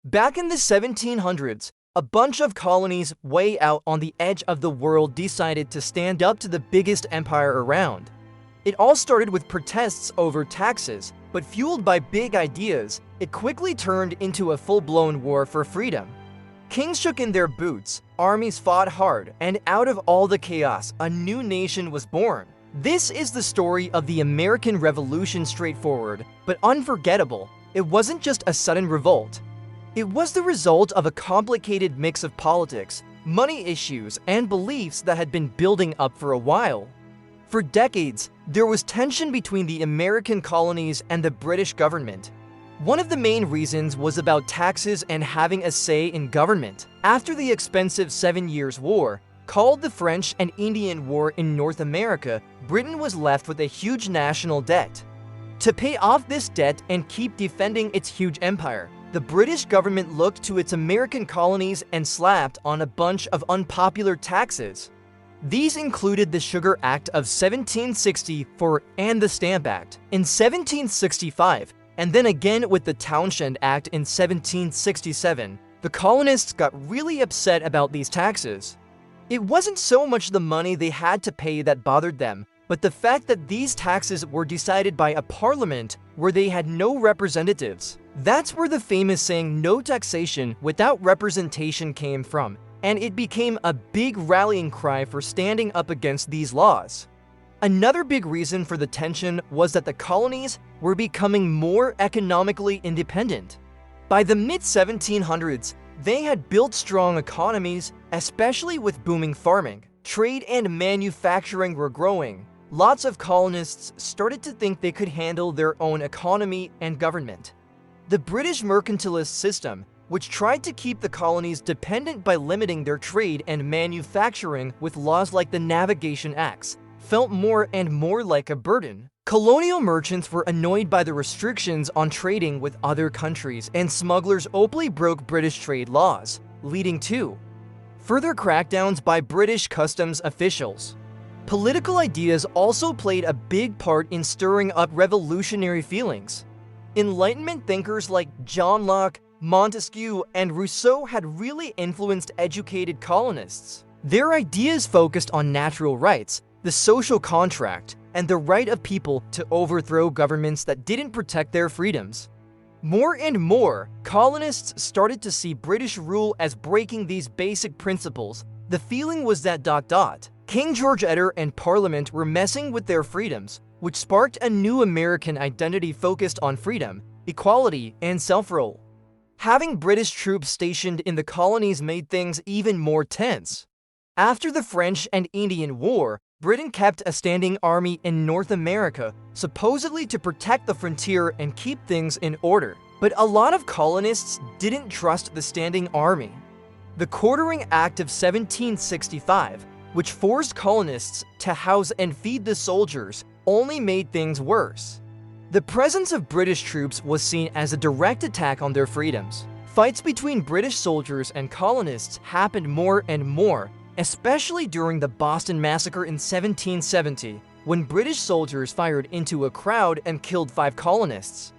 Back in the 1700s, a bunch of colonies way out on the edge of the world decided to stand up to the biggest empire around. It all started with protests over taxes, but fueled by big ideas, it quickly turned into a full-blown war for freedom. Kings shook in their boots, armies fought hard, and out of all the chaos, a new nation was born. This is the story of the American Revolution, straightforward, but unforgettable. It wasn't just a sudden revolt. It was the result of a complicated mix of politics, money issues, and beliefs that had been building up for a while. For decades, there was tension between the American colonies and the British government. One of the main reasons was about taxes and having a say in government. After the expensive 7 Years' War, called the French and Indian War in North America, Britain was left with a huge national debt. To pay off this debt and keep defending its huge empire, the British government looked to its American colonies and slapped on a bunch of unpopular taxes. These included the Sugar Act of 1764 and the Stamp Act in 1765, and then again with the Townshend Act in 1767. The colonists got really upset about these taxes. It wasn't so much the money they had to pay that bothered them, but the fact that these taxes were decided by a parliament where they had no representatives. That's where the famous saying, "no taxation without representation," came from, and it became a big rallying cry for standing up against these laws. Another big reason for the tension was that the colonies were becoming more economically independent. By the mid-1700s, they had built strong economies, especially with booming farming. Trade and manufacturing were growing. Lots of colonists started to think they could handle their own economy and government. The British mercantilist system, which tried to keep the colonies dependent by limiting their trade and manufacturing with laws like the Navigation Acts, felt more and more like a burden. Colonial merchants were annoyed by the restrictions on trading with other countries, and smugglers openly broke British trade laws, leading to further crackdowns by British customs officials. Political ideas also played a big part in stirring up revolutionary feelings. Enlightenment thinkers like John Locke, Montesquieu, and Rousseau had really influenced educated colonists. Their ideas focused on natural rights, the social contract, and the right of people to overthrow governments that didn't protect their freedoms. More and more, colonists started to see British rule as breaking these basic principles. The feeling was that King George III and Parliament were messing with their freedoms, which sparked a new American identity focused on freedom, equality, and self-rule. Having British troops stationed in the colonies made things even more tense. After the French and Indian War, Britain kept a standing army in North America, supposedly to protect the frontier and keep things in order. But a lot of colonists didn't trust the standing army. The Quartering Act of 1765, which forced colonists to house and feed the soldiers, only made things worse. The presence of British troops was seen as a direct attack on their freedoms. Fights between British soldiers and colonists happened more and more, especially during the Boston Massacre in 1770, when British soldiers fired into a crowd and killed 5 colonists.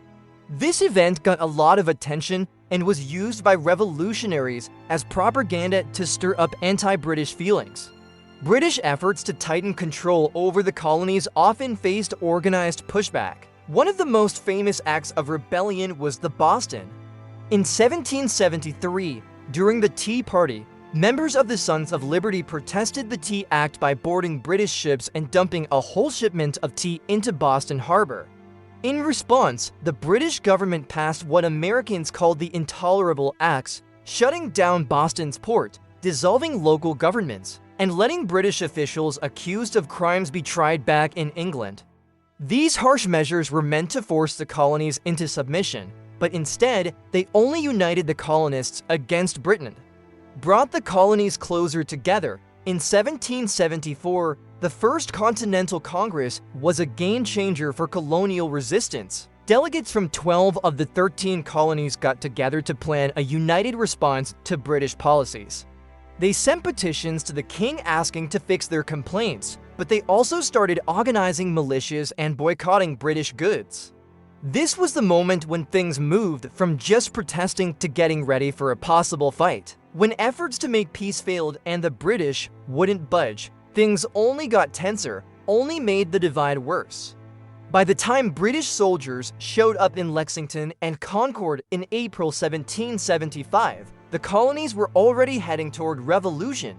This event got a lot of attention and was used by revolutionaries as propaganda to stir up anti-British feelings. British efforts to tighten control over the colonies often faced organized pushback. One of the most famous acts of rebellion was the Boston. In 1773, during the Tea Party, members of the Sons of Liberty protested the Tea Act by boarding British ships and dumping a whole shipment of tea into Boston Harbor. In response, the British government passed what Americans called the Intolerable Acts, shutting down Boston's port, dissolving local governments, and letting British officials accused of crimes be tried back in England. These harsh measures were meant to force the colonies into submission, but instead, they only united the colonists against Britain. Brought the colonies closer together. In 1774, the First Continental Congress was a game-changer for colonial resistance. Delegates from 12 of the 13 colonies got together to plan a united response to British policies. They sent petitions to the king asking to fix their complaints, but they also started organizing militias and boycotting British goods. This was the moment when things moved from just protesting to getting ready for a possible fight. When efforts to make peace failed and the British wouldn't budge, things only got tenser, only made the divide worse. By the time British soldiers showed up in Lexington and Concord in April 1775, the colonies were already heading toward revolution.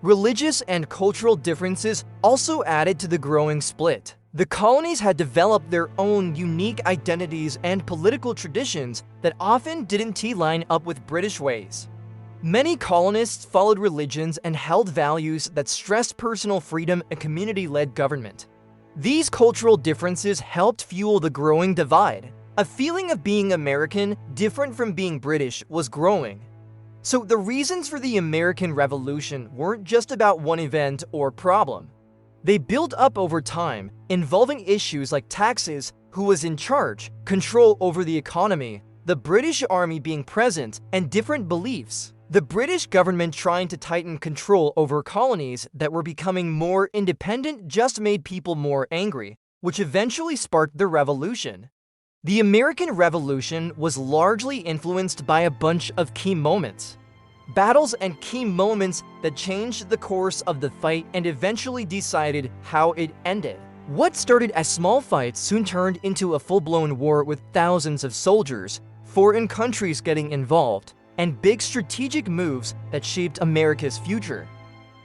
Religious and cultural differences also added to the growing split. The colonies had developed their own unique identities and political traditions that often didn't line up with British ways. Many colonists followed religions and held values that stressed personal freedom and community-led government. These cultural differences helped fuel the growing divide. A feeling of being American, different from being British, was growing. So the reasons for the American Revolution weren't just about one event or problem. They built up over time, involving issues like taxes, who was in charge, control over the economy, the British Army being present, and different beliefs. The British government trying to tighten control over colonies that were becoming more independent just made people more angry, which eventually sparked the revolution. The American Revolution was largely influenced by a bunch of key moments. Battles and key moments that changed the course of the fight and eventually decided how it ended. What started as small fights soon turned into a full-blown war with thousands of soldiers, foreign countries getting involved, and big strategic moves that shaped America's future.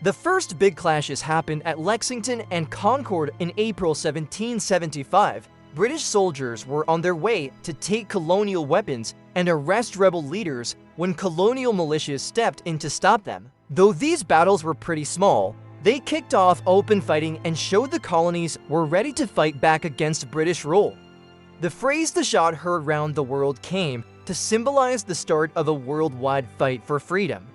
The first big clashes happened at Lexington and Concord in April 1775. British soldiers were on their way to take colonial weapons and arrest rebel leaders when colonial militias stepped in to stop them. Though these battles were pretty small, they kicked off open fighting and showed the colonies were ready to fight back against British rule. The phrase "the shot heard round the world" came to symbolize the start of a worldwide fight for freedom.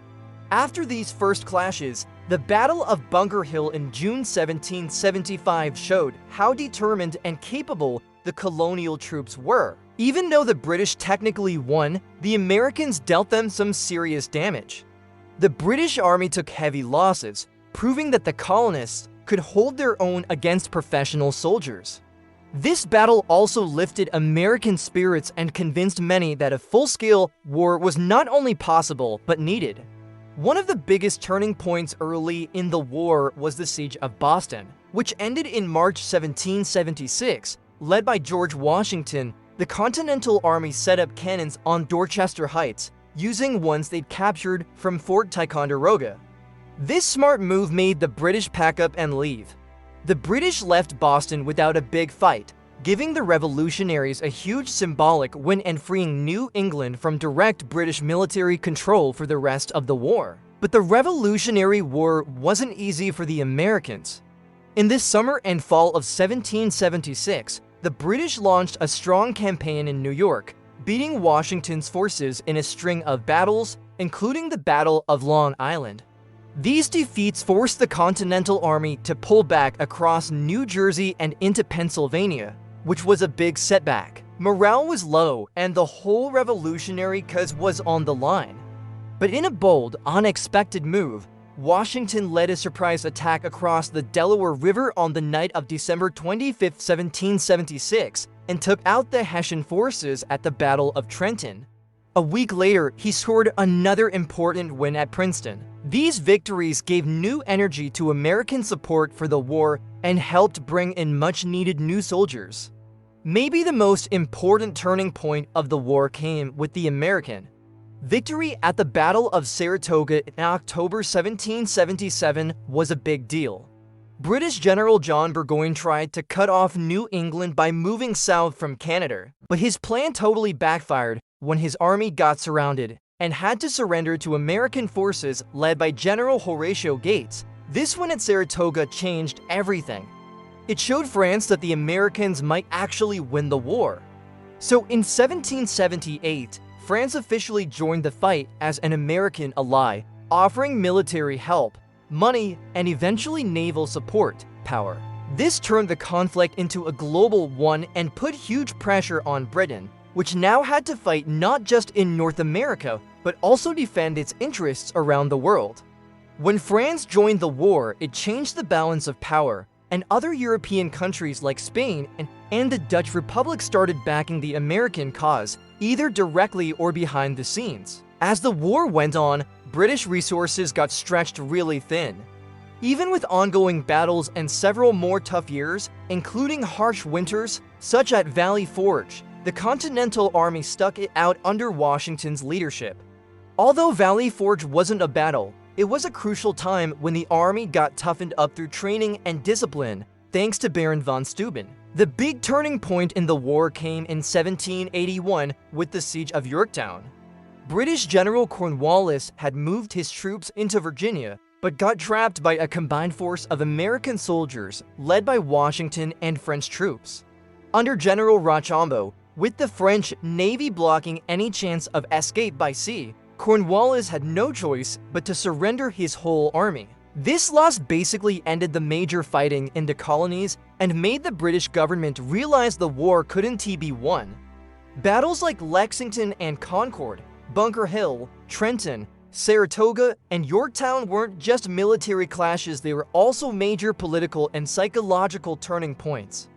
After these first clashes, the Battle of Bunker Hill in June 1775 showed how determined and capable the colonial troops were. Even though the British technically won, the Americans dealt them some serious damage. The British Army took heavy losses, proving that the colonists could hold their own against professional soldiers. This battle also lifted American spirits and convinced many that a full-scale war was not only possible, but needed. One of the biggest turning points early in the war was the Siege of Boston, which ended in March 1776. Led by George Washington, the Continental Army set up cannons on Dorchester Heights, using ones they'd captured from Fort Ticonderoga. This smart move made the British pack up and leave. The British left Boston without a big fight, giving the revolutionaries a huge symbolic win and freeing New England from direct British military control for the rest of the war. But the Revolutionary War wasn't easy for the Americans. In this summer and fall of 1776, the British launched a strong campaign in New York, beating Washington's forces in a string of battles, including the Battle of Long Island. These defeats forced the Continental Army to pull back across New Jersey and into Pennsylvania, which was a big setback. Morale was low, and the whole revolutionary cause was on the line. But in a bold, unexpected move, Washington led a surprise attack across the Delaware River on the night of December 25, 1776, and took out the Hessian forces at the Battle of Trenton. A week later, he scored another important win at Princeton. These victories gave new energy to American support for the war and helped bring in much-needed new soldiers. Maybe the most important turning point of the war came with the American victory at the Battle of Saratoga in October 1777 was a big deal. British General John Burgoyne tried to cut off New England by moving south from Canada, but his plan totally backfired when his army got surrounded and had to surrender to American forces led by General Horatio Gates. This win at Saratoga changed everything. It showed France that the Americans might actually win the war. So in 1778, France officially joined the fight as an American ally, offering military help, money, and eventually naval support power. This turned the conflict into a global one and put huge pressure on Britain, which now had to fight not just in North America, but also defend its interests around the world. When France joined the war, it changed the balance of power, and other European countries like Spain and and the Dutch Republic started backing the American cause, either directly or behind the scenes. As the war went on, British resources got stretched really thin. Even with ongoing battles and several more tough years, including harsh winters, such at Valley Forge, the Continental Army stuck it out under Washington's leadership. Although Valley Forge wasn't a battle, it was a crucial time when the army got toughened up through training and discipline, thanks to Baron von Steuben. The big turning point in the war came in 1781 with the Siege of Yorktown. British General Cornwallis had moved his troops into Virginia, but got trapped by a combined force of American soldiers led by Washington and French troops. Under General Rochambeau, with the French Navy blocking any chance of escape by sea, Cornwallis had no choice but to surrender his whole army. This loss basically ended the major fighting in the colonies and made the British government realize the war couldn't be won. Battles like Lexington and Concord, Bunker Hill, Trenton, Saratoga, and Yorktown weren't just military clashes, they were also major political and psychological turning points.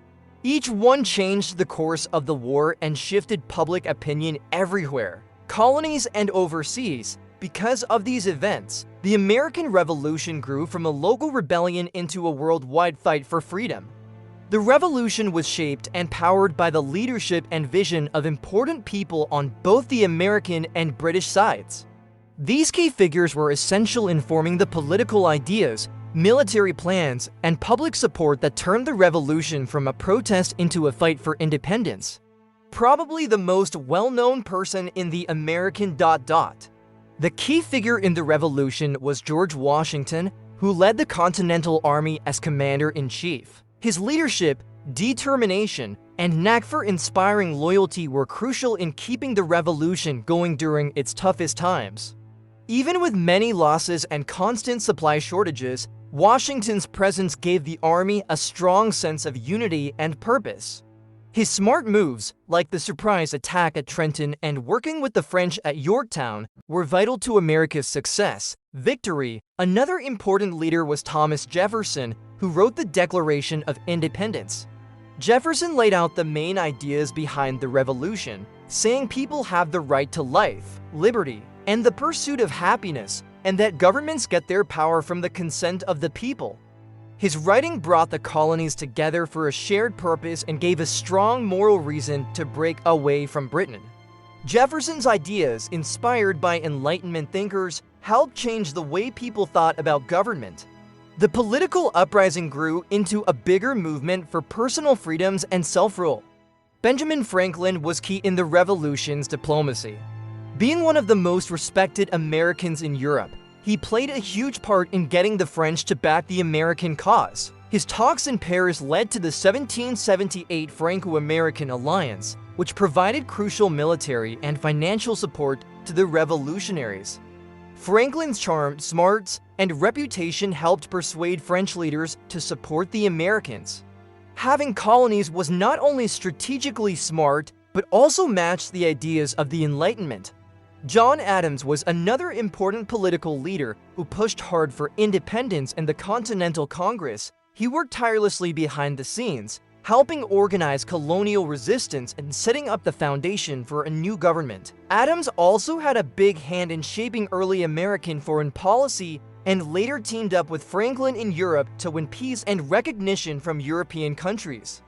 Each one changed the course of the war and shifted public opinion everywhere, colonies and overseas. Because of these events, the American Revolution grew from a local rebellion into a worldwide fight for freedom. The revolution was shaped and powered by the leadership and vision of important people on both the American and British sides. These key figures were essential in forming the political ideas, military plans, and public support that turned the revolution from a protest into a fight for independence. Probably the most well-known person in the American ... The key figure in the revolution was George Washington, who led the Continental Army as commander-in-chief. His leadership, determination, and knack for inspiring loyalty were crucial in keeping the revolution going during its toughest times. Even with many losses and constant supply shortages, Washington's presence gave the army a strong sense of unity and purpose. His smart moves, like the surprise attack at Trenton and working with the French at Yorktown, were vital to America's success. Victory. Another important leader was Thomas Jefferson, who wrote the Declaration of Independence. Jefferson laid out the main ideas behind the revolution, saying people have the right to life, liberty, and the pursuit of happiness, and that governments get their power from the consent of the people. His writing brought the colonies together for a shared purpose and gave a strong moral reason to break away from Britain. Jefferson's ideas, inspired by Enlightenment thinkers, helped change the way people thought about government. The political uprising grew into a bigger movement for personal freedoms and self-rule. Benjamin Franklin was key in the Revolution's diplomacy. Being one of the most respected Americans in Europe, he played a huge part in getting the French to back the American cause. His talks in Paris led to the 1778 Franco-American alliance, which provided crucial military and financial support to the revolutionaries. Franklin's charm, smarts, and reputation helped persuade French leaders to support the Americans. Having colonies was not only strategically smart, but also matched the ideas of the Enlightenment. John Adams was another important political leader who pushed hard for independence in the Continental Congress. He worked tirelessly behind the scenes, helping organize colonial resistance and setting up the foundation for a new government. Adams also had a big hand in shaping early American foreign policy and later teamed up with Franklin in Europe to win peace and recognition from European countries.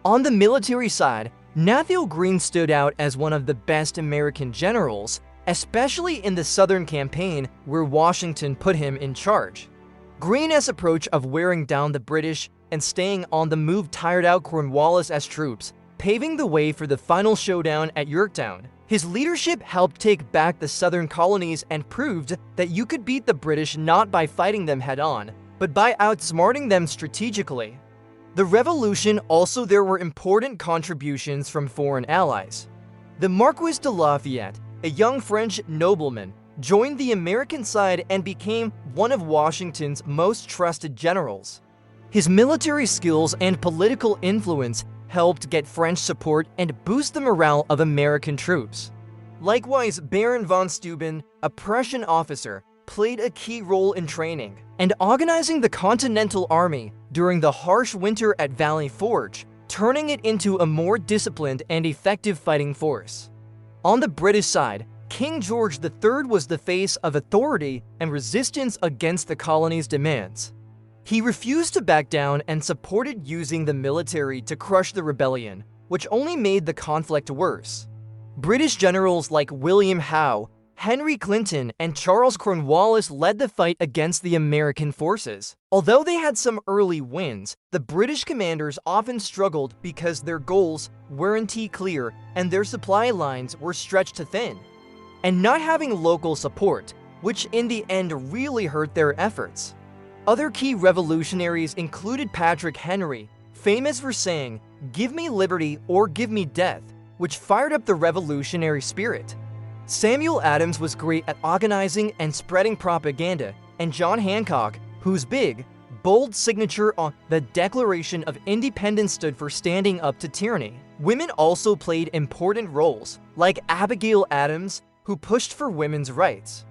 On the military side, Nathaniel Greene stood out as one of the best American generals, especially in the Southern Campaign where Washington put him in charge. Greene's approach of wearing down the British and staying on the move tired out Cornwallis as troops, paving the way for the final showdown at Yorktown. His leadership helped take back the southern colonies and proved that you could beat the British not by fighting them head-on, but by outsmarting them strategically. The Revolution also there were important contributions from foreign allies. The Marquis de Lafayette, a young French nobleman, joined the American side and became one of Washington's most trusted generals. His military skills and political influence helped get French support and boost the morale of American troops. Likewise, Baron von Steuben, a Prussian officer, played a key role in training and organizing the Continental Army during the harsh winter at Valley Forge. turning it into a more disciplined and effective fighting force. On the British side, King George III was the face of authority and resistance against the colony's demands. He refused to back down and supported using the military to crush the rebellion, which only made the conflict worse. British generals like William Howe, Henry Clinton, and Charles Cornwallis led the fight against the American forces. Although they had some early wins, the British commanders often struggled because their goals weren't clear and their supply lines were stretched thin. And not having local support, which in the end really hurt their efforts. Other key revolutionaries included Patrick Henry, famous for saying, "Give me liberty or give me death," which fired up the revolutionary spirit. Samuel Adams was great at organizing and spreading propaganda, and John Hancock, whose big, bold signature on the Declaration of Independence stood for standing up to tyranny. Women also played important roles, like Abigail Adams, who pushed for women's rights.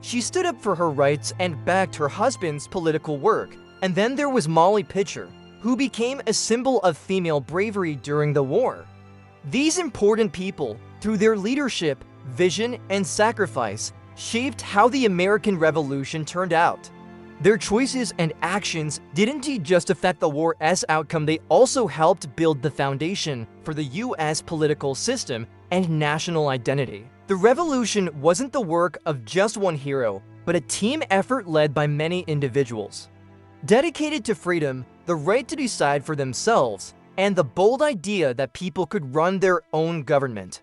She stood up for her rights and backed her husband's political work. And then there was Molly Pitcher, who became a symbol of female bravery during the war. These important people, through their leadership, vision, and sacrifice, shaped how the American Revolution turned out. Their choices and actions didn't just affect the war's outcome, they also helped build the foundation for the US political system and national identity. The revolution wasn't the work of just one hero, but a team effort led by many individuals. Dedicated to freedom, the right to decide for themselves, and the bold idea that people could run their own government.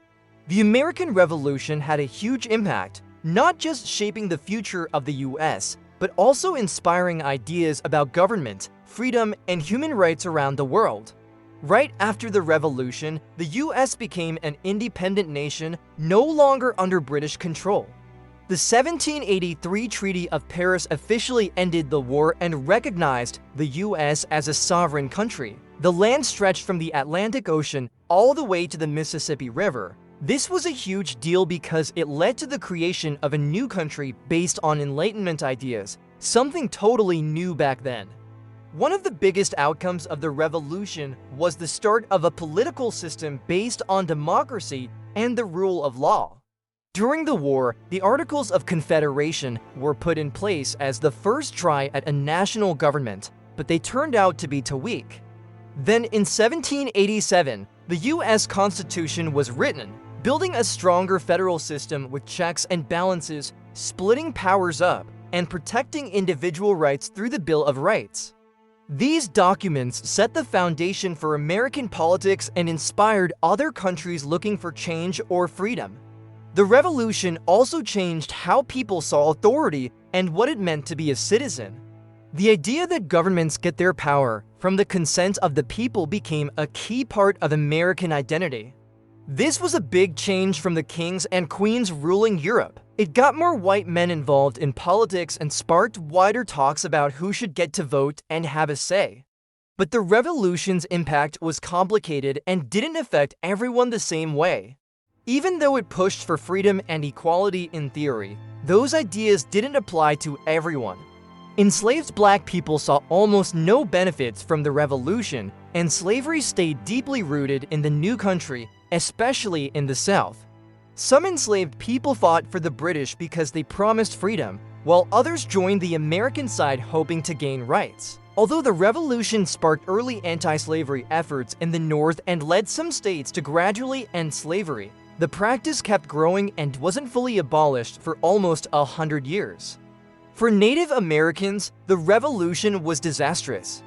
The American Revolution had a huge impact, not just shaping the future of the US, but also inspiring ideas about government, freedom, and human rights around the world. Right after the revolution, the US became an independent nation, no longer under British control. The 1783 Treaty of Paris officially ended the war and recognized the US as a sovereign country. The land stretched from the Atlantic Ocean all the way to the Mississippi River. This was a huge deal because it led to the creation of a new country based on Enlightenment ideas, something totally new back then. One of the biggest outcomes of the revolution was the start of a political system based on democracy and the rule of law. During the war, the Articles of Confederation were put in place as the first try at a national government, but they turned out to be too weak. Then in 1787, the US Constitution was written, building a stronger federal system with checks and balances, splitting powers up, and protecting individual rights through the Bill of Rights. These documents set the foundation for American politics and inspired other countries looking for change or freedom. The revolution also changed how people saw authority and what it meant to be a citizen. The idea that governments get their power from the consent of the people became a key part of American identity. This was a big change from the kings and queens ruling Europe. It got more white men involved in politics and sparked wider talks about who should get to vote and have a say. But the revolution's impact was complicated and didn't affect everyone the same way. Even though it pushed for freedom and equality in theory, those ideas didn't apply to everyone. Enslaved black people saw almost no benefits from the revolution, and slavery stayed deeply rooted in the new country, especially in the South. Some enslaved people fought for the British because they promised freedom, while others joined the American side hoping to gain rights. Although the revolution sparked early anti-slavery efforts in the North and led some states to gradually end slavery, the practice kept growing and wasn't fully abolished for almost 100 years. For Native Americans, the revolution was disastrous.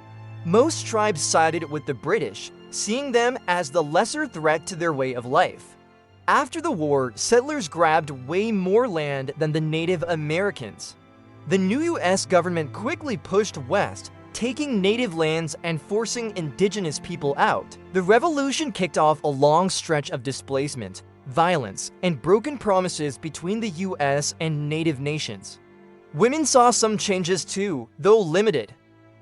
Most tribes sided with the British, seeing them as the lesser threat to their way of life. After the war, settlers grabbed way more land than the Native Americans. The new US government quickly pushed west, taking native lands and forcing indigenous people out. The revolution kicked off a long stretch of displacement, violence, and broken promises between the US and native nations. Women saw some changes too, though limited.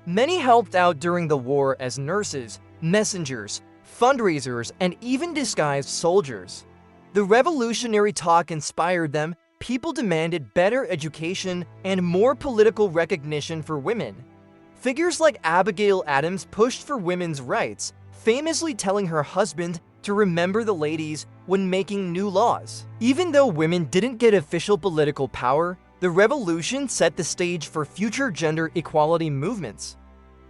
Many helped out during the war as nurses, messengers, fundraisers, and even disguised soldiers. The revolutionary talk inspired them. People demanded better education and more political recognition for women. Figures like Abigail Adams pushed for women's rights, famously telling her husband to remember the ladies when making new laws. Even though women didn't get official political power, the revolution set the stage for future gender equality movements.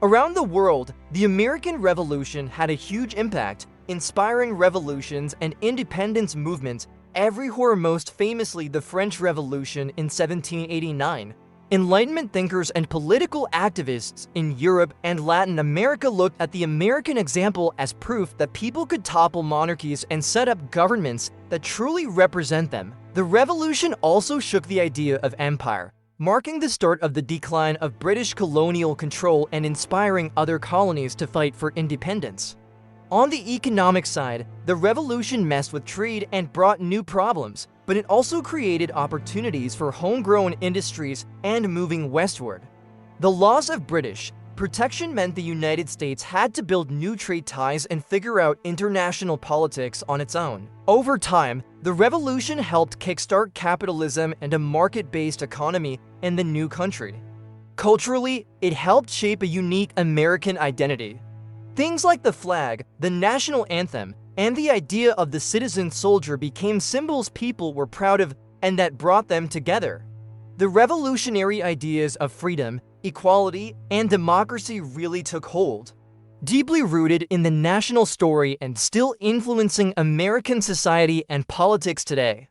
Around the world, the American Revolution had a huge impact, inspiring revolutions and independence movements everywhere, most famously the French Revolution in 1789. Enlightenment thinkers and political activists in Europe and Latin America looked at the American example as proof that people could topple monarchies and set up governments that truly represent them. The revolution also shook the idea of empire, marking the start of the decline of British colonial control and inspiring other colonies to fight for independence. On the economic side, the revolution messed with trade and brought new problems, but it also created opportunities for homegrown industries and moving westward. The loss of British protection meant the United States had to build new trade ties and figure out international politics on its own. Over time, the revolution helped kickstart capitalism and a market-based economy in the new country. Culturally, it helped shape a unique American identity. Things like the flag, the national anthem, and the idea of the citizen soldier became symbols people were proud of and that brought them together. The revolutionary ideas of freedom, equality, and democracy really took hold, deeply rooted in the national story and still influencing American society and politics today.